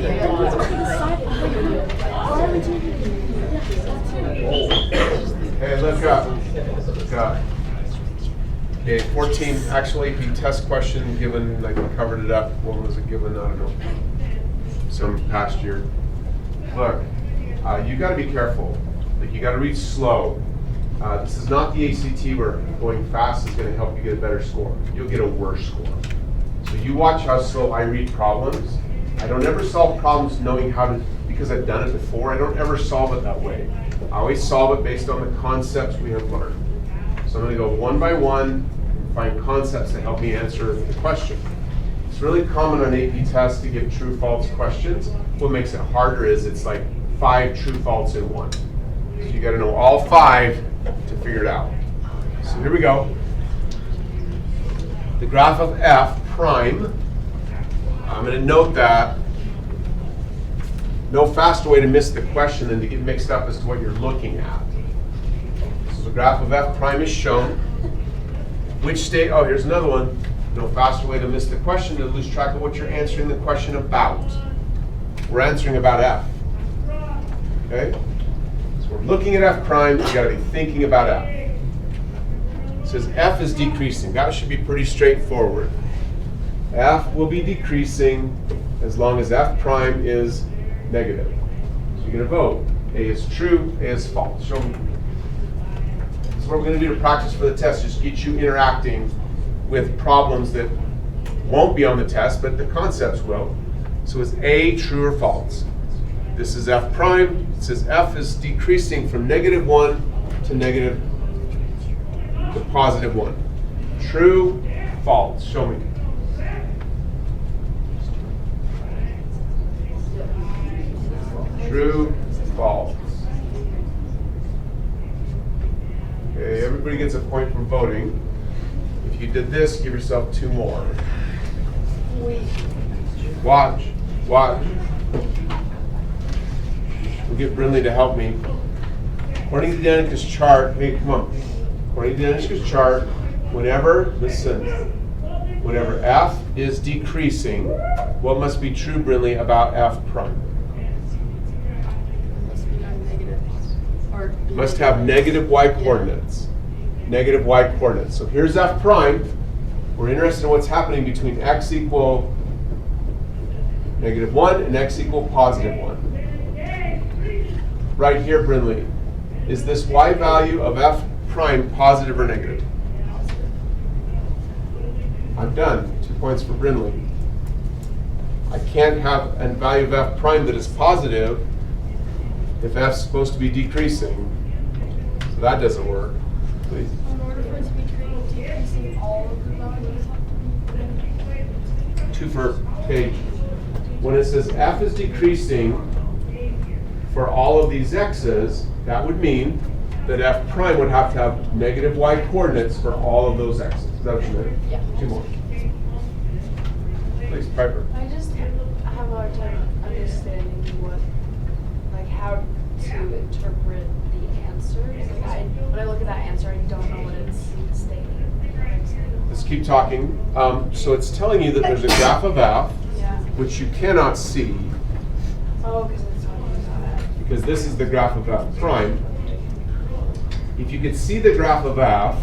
Hey, look up. Look up. Okay, 14, actually, the test question given, like we covered it up. What was it given? I don't know. Some past year. Look, you got to be careful. Like, you got to read slow. This is not the ACT where going fast is going to help you get a better score. You'll get a worse score. So you watch how slow I read problems. I don't ever solve problems knowing how to, because I've done it before. I don't ever solve it that way. I always solve it based on the concepts we have learned. So I'm going to go one by one and find concepts that help me answer the question. It's really common on AP tests to give true-false questions. What makes it harder is it's like 5 true-false in one. So you got to know all 5 to figure it out. So here we go. The graph of f prime. I'm going to note that no faster way to miss the question than to get mixed up as to what you're looking at. So the graph of f prime is shown. Which state? Oh, here's another one. No faster way to miss the question than to lose track of what you're answering the question about. We're answering about f. Okay? So we're looking at f prime. You've got to be thinking about f. It says f is decreasing. That should be pretty straightforward. F will be decreasing as long as f prime is negative. So you're going to vote. A is true, A is false. Show me. So what we're going to do to practice for the test is get you interacting with problems that won't be on the test, but the concepts will. So is A true or false? This is f prime. It says f is decreasing from -1 to +1. True, false. Show me. True, false. Okay, everybody gets a point from voting. If you did this, give yourself 2 more. Watch. We'll get Brinley to help me. According to Danica's chart, hey, come on. According to Danica's chart, whenever f is decreasing, what must be true, Brinley, about f prime? Must have negative y coordinates. Negative y coordinates. So here's f prime. We're interested in what's happening between x equal -1 and x equal +1. Right here, Brinley. Is this y value of f prime positive or negative? I'm done. 2 points for Brinley. I can't have a value of f prime that is positive if f is supposed to be decreasing. So that doesn't work. Please. In order for it to be decreasing, all of the values have to be 2 for page. When it says f is decreasing for all of these x's, that would mean that f prime would have to have negative y coordinates for all of those x's. Is that what you meant? Yeah. 2 more. Please, Piper. I just have a hard time understanding how to interpret the answers. When I look at that answer, I don't know what it's stating. Let's keep talking. So it's telling you that there's a graph of f, Yeah. which you cannot see Oh, because it's talking about that. because this is the graph of f prime. If you could see the graph of f,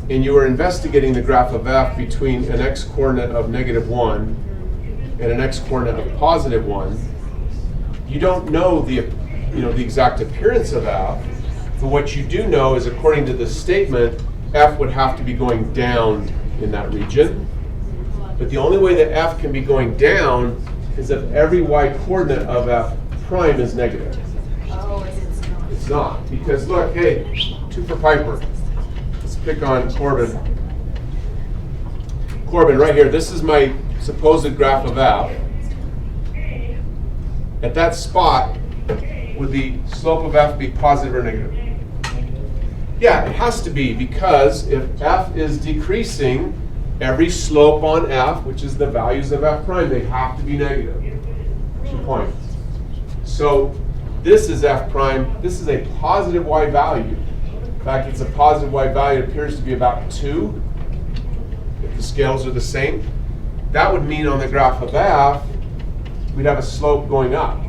and you were investigating the graph of f between an x coordinate of -1 and an x coordinate of +1, you don't know the exact appearance of f. But what you do know is, according to the statement, f would have to be going down in that region. But the only way that f can be going down is if every y coordinate of f prime is negative. Oh, it's not. It's not, because look, hey, 2 for Piper. Let's pick on Corbin. Corbin, right here, this is my supposed graph of f. At that spot, would the slope of f be positive or negative? Yeah, it has to be, because if f is decreasing, every slope on f, which is the values of f prime, they have to be negative. 2 points. So this is f prime. This is a positive y value. In fact, it's a positive y value. It appears to be about 2, if the scales are the same. That would mean on the graph of f we'd have a slope going up.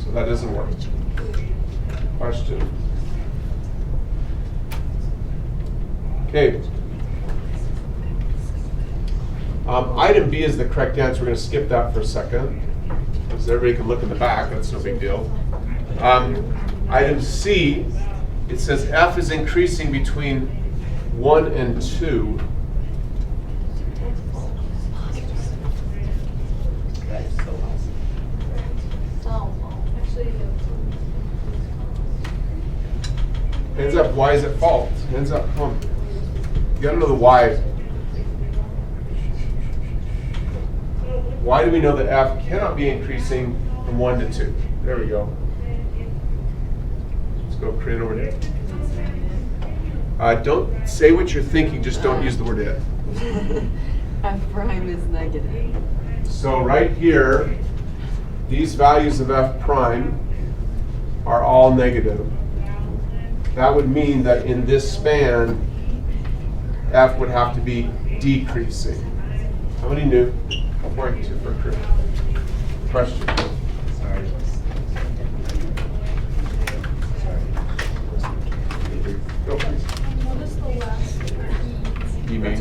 So that doesn't work. Question? Okay. Item B is the correct answer. We're going to skip that for a second, because everybody can look in the back. That's no big deal. Item C, it says F is increasing between 1 and 2. Hands up, why is it false? Hands up, come on. You gotta know the why. Why do we know that F cannot be increasing from 1 to 2? There we go. Let's go Corinne over there. Don't say what you're thinking, just don't use the word it. F prime is negative. So right here, these values of F prime are all negative. That would mean that in this span, F would have to be decreasing. How many knew? 0.2 for Chris. Question? Sorry. Go please. What is the last You mean?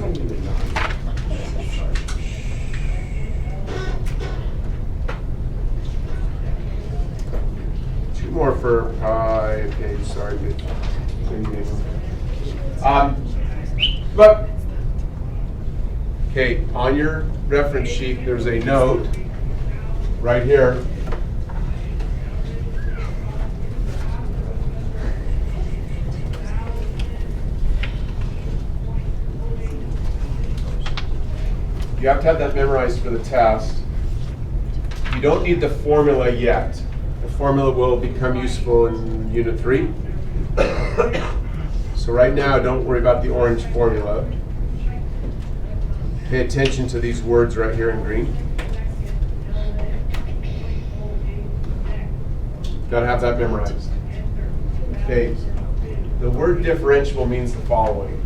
Two more for pi. Okay, sorry. But okay, on your reference sheet, there's a note right here. You have to have that memorized for the test. You don't need the formula yet. The formula will become useful in Unit 3. So right now, don't worry about the orange formula. Pay attention to these words right here in green. Gotta have that memorized. Okay, the word differentiable means the following.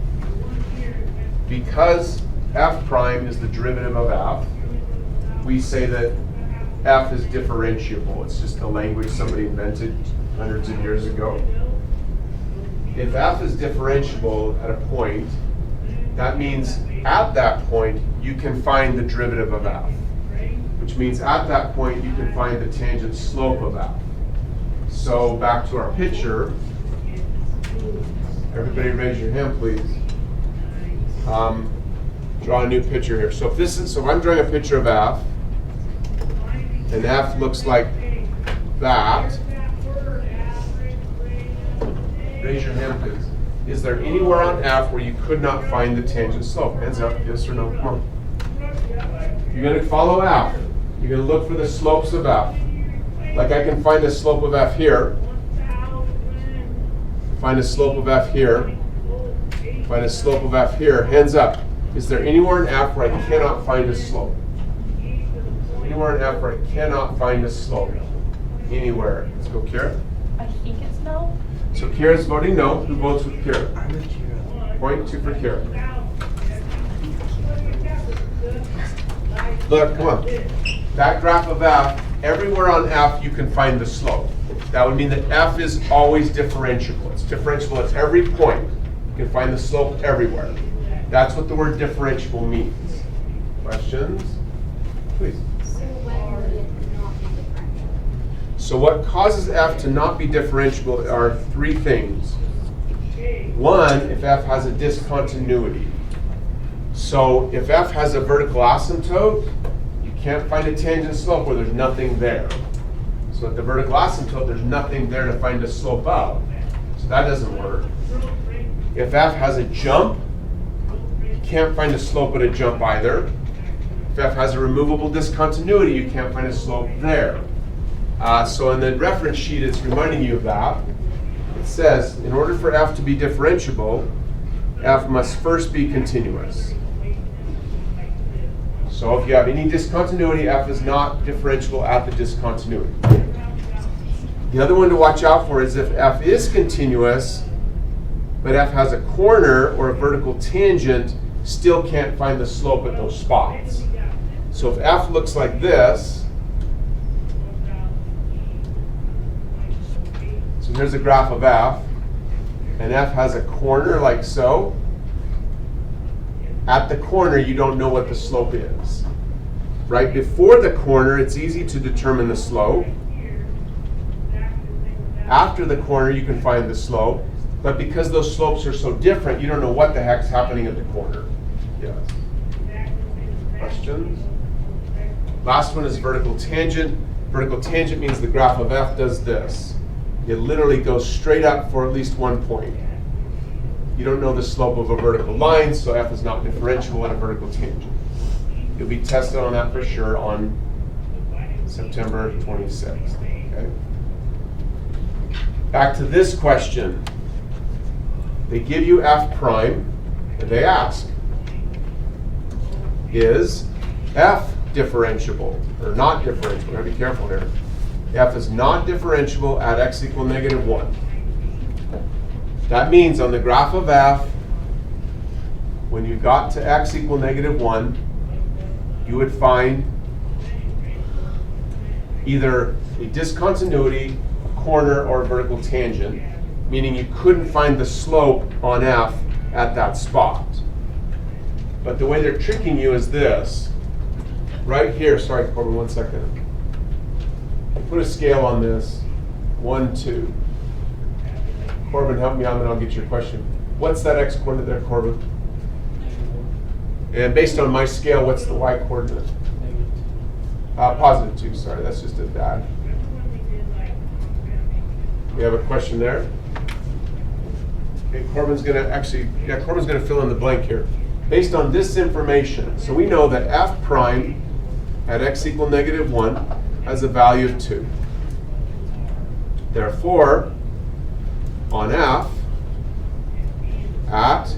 Because F prime is the derivative of F, we say that F is differentiable. It's just a language somebody invented hundreds of years ago. If F is differentiable at a point, that means at that point you can find the derivative of F, which means at that point you can find the tangent slope of F. So back to our picture. Everybody raise your hand, please. Draw a new picture here. So if I'm drawing a picture of F, and F looks like that. Raise your hand, please. Is there anywhere on F where you could not find the tangent slope? Hands up, yes or no? Come on. You're going to follow F. You're going to look for the slopes of F. Like I can find the slope of F here. Find a slope of F here. Find a slope of F here. Hands up. Is there anywhere in F where I cannot find a slope? Anywhere in F where I cannot find a slope? Anywhere. Let's go, Kira. I think it's no. So Kira's voting no. Who votes with Kira? I'm with Kira. 0.2 for Kira. Look, come on. That graph of F, everywhere on F you can find the slope. That would mean that F is always differentiable. It's differentiable at every point. You can find the slope everywhere. That's what the word differentiable means. Questions? Please. So when would it not be differentiable? So what causes F to not be differentiable are three things. One, if F has a discontinuity. So if F has a vertical asymptote, you can't find a tangent slope where there's nothing there. So at the vertical asymptote, there's nothing there to find a slope of. So that doesn't work. If F has a jump, you can't find a slope at a jump either. If F has a removable discontinuity, you can't find a slope there. So in the reference sheet, it's reminding you of that. It says, in order for F to be differentiable, F must first be continuous. So if you have any discontinuity, F is not differentiable at the discontinuity. The other one to watch out for is if F is continuous, but F has a corner or a vertical tangent, still can't find the slope at those spots. So if F looks like this, So here's a graph of f, and f has a corner like so. At the corner, you don't know what the slope is. Right before the corner, it's easy to determine the slope. After the corner, you can find the slope. But because those slopes are so different, you don't know what the heck's happening at the corner. Yes. Questions? Last one is vertical tangent. Vertical tangent means the graph of f does this. It literally goes straight up for at least one point. You don't know the slope of a vertical line, so f is not differentiable at a vertical tangent. You'll be tested on that for sure on September 26th. Okay? Back to this question. They give you f prime, and they ask, is f differentiable or not differentiable? Gotta be careful here. F is not differentiable at x equal -1. That means on the graph of f, when you got to x equal -1, you would find either a discontinuity, a corner, or a vertical tangent, meaning you couldn't find the slope on f at that spot. But the way they're tricking you is this. Right here, sorry, Corbin, 1 second. Put a scale on this. 1, 2. Corbin, help me out, and then I'll get your question. What's that x coordinate there, Corbin? And based on my scale, what's the y coordinate? +2, sorry, that's just a dad. We have a question there. Okay, Corbin's gonna fill in the blank here. Based on this information, so we know that f prime at x equal -1 has a value of 2. Therefore, on f, at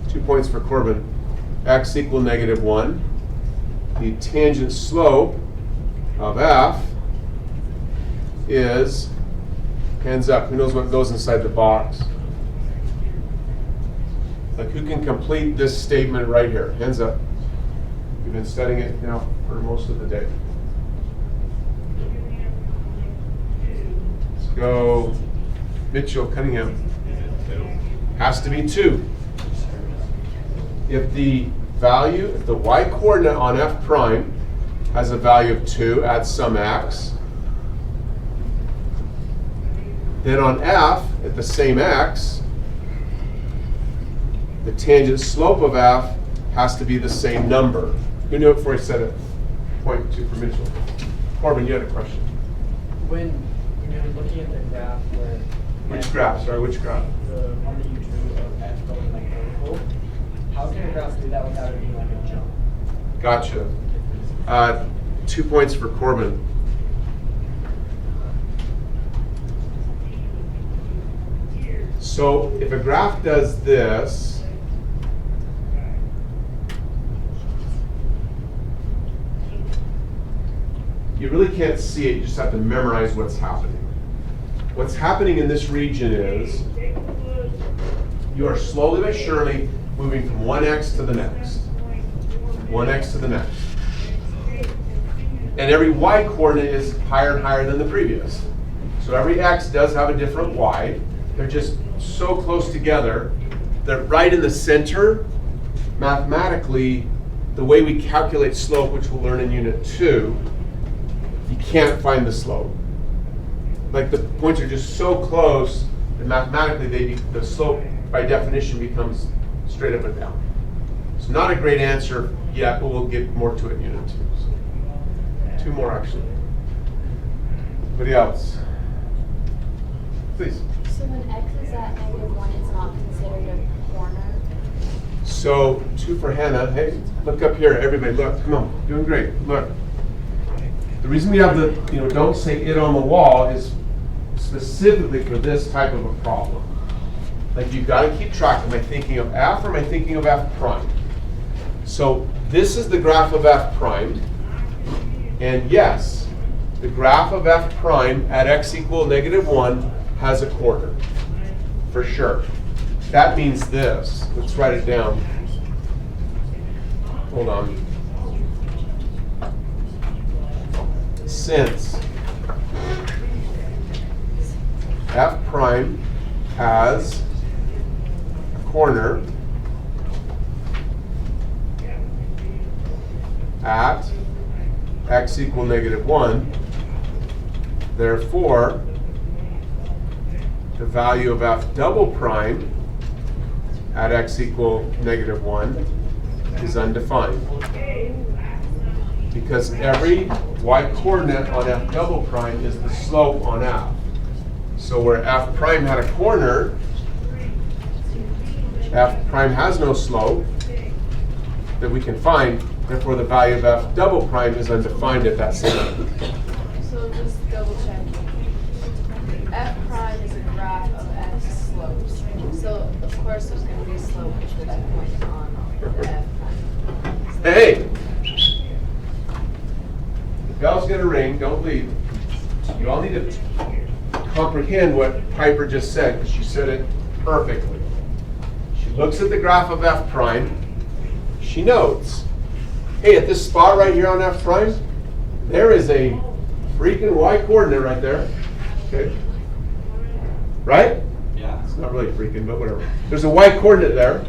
2 points for Corbin, x equal -1, the tangent slope of f is, hands up, who knows what goes inside the box? Like, who can complete this statement right here? Hands up. You've been studying it now for most of the day. Let's go. Mitchell Cunningham. Has to be 2. If the y coordinate on f prime has a value of 2 at some x, then on f at the same x, the tangent slope of f has to be the same number. Who knew it before I said it? Point 2 for Mitchell. Corbin, you had a question. When you're looking at the graph where... Which graph? Sorry, which graph? The one that you drew of f going like vertical. How can a graph do that without it being like a jump? Gotcha. 2 points for Corbin. So if a graph does this, you really can't see it, you just have to memorize what's happening. What's happening in this region is you are slowly but surely moving from one x to the next. One x to the next. And every y coordinate is higher and higher than the previous. So every x does have a different y. They're just so close together that right in the center, mathematically, the way we calculate slope, which we'll learn in Unit 2, you can't find the slope. Like, the points are just so close that mathematically the slope by definition becomes straight up and down. It's not a great answer yet, but we'll get more to it in Unit 2. So, 2 more actually. Anybody else? Please. So when x is at -1, it's not considered a corner? So 2 for Hannah. Hey, look up here, everybody. Look, come on, doing great. Look. The reason we have the, don't say it on the wall is specifically for this type of a problem. Like, you've got to keep track. Am I thinking of f or am I thinking of f prime? So this is the graph of f prime. And yes, the graph of f prime at x equal -1 has a corner, for sure. That means this. Let's write it down. Hold on. Since f prime has a corner at x equal -1. Therefore, the value of f double prime at x equal -1 is undefined. Because every y coordinate on f double prime is the slope on f. So where f prime had a corner, f prime has no slope that we can find. Therefore, the value of f double prime is undefined at that same. So just double checking. F prime is a graph of x slopes. So of course there's going to be a slope at that point on the f prime. Hey! The bell's gonna ring, don't leave. You all need to comprehend what Piper just said, because she said it perfectly. She looks at the graph of f prime, she notes, hey, at this spot right here on f prime, there is a freaking y coordinate right there. Okay? Right? Yeah. It's not really freaking, but whatever. There's a y coordinate there.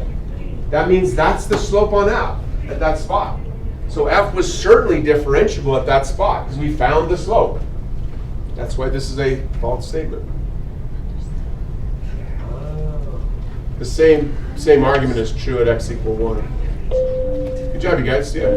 That means that's the slope on f at that spot. So f was certainly differentiable at that spot because we found the slope. That's why this is a false statement. The same argument is true at x equal 1. Good job, you guys. See ya.